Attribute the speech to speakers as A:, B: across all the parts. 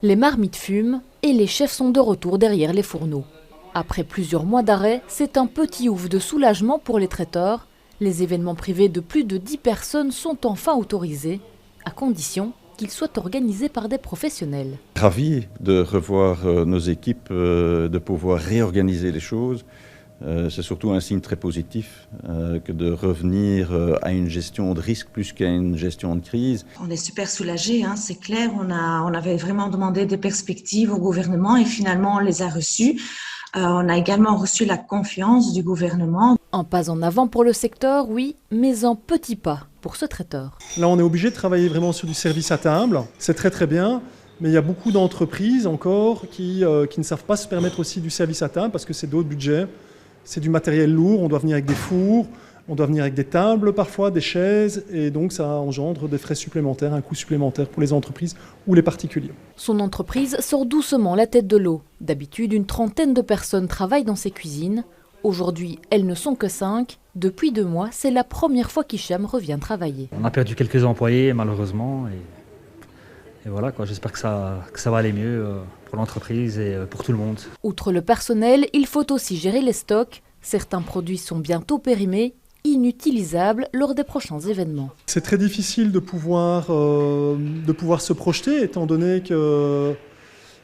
A: Les marmites fument et les chefs sont de retour derrière les fourneaux. Après plusieurs mois d'arrêt, c'est un petit ouf de soulagement pour les traiteurs. Les événements privés de plus de 10 personnes sont enfin autorisés, à condition qu'ils soient organisés par des professionnels.
B: Ravi de revoir nos équipes, de pouvoir réorganiser les choses. C'est surtout un signe très positif que de revenir à une gestion de risque plus qu'à une gestion de crise.
C: On est super soulagés, c'est clair. On avait vraiment demandé des perspectives au gouvernement et finalement on les a reçues. On a également reçu la confiance du gouvernement.
A: Un pas en avant pour le secteur, oui, mais un petit pas pour ce traiteur.
D: Là, on est obligé de travailler vraiment sur du service à table. C'est très très bien, mais il y a beaucoup d'entreprises encore qui ne savent pas se permettre aussi du service à table parce que c'est d'autres budgets. C'est du matériel lourd, on doit venir avec des fours, on doit venir avec des tables parfois, des chaises, et donc ça engendre des frais supplémentaires, un coût supplémentaire pour les entreprises ou les particuliers.
A: Son entreprise sort doucement la tête de l'eau. D'habitude, une trentaine de personnes travaillent dans ses cuisines. Aujourd'hui, elles ne sont que 5. Depuis 2 mois, c'est la première fois qu'Hicham revient travailler.
E: On a perdu quelques employés malheureusement et voilà quoi. J'espère que ça va aller mieux pour l'entreprise et pour tout le monde.
A: Outre le personnel, il faut aussi gérer les stocks. Certains produits sont bientôt périmés, inutilisables lors des prochains événements.
D: C'est très difficile de pouvoir se projeter étant donné que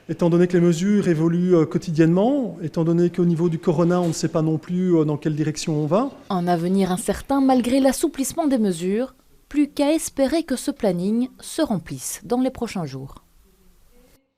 D: les mesures évoluent quotidiennement, étant donné qu'au niveau du corona, on ne sait pas non plus dans quelle direction on va.
A: Un avenir incertain malgré l'assouplissement des mesures. Plus qu'à espérer que ce planning se remplisse dans les prochains jours.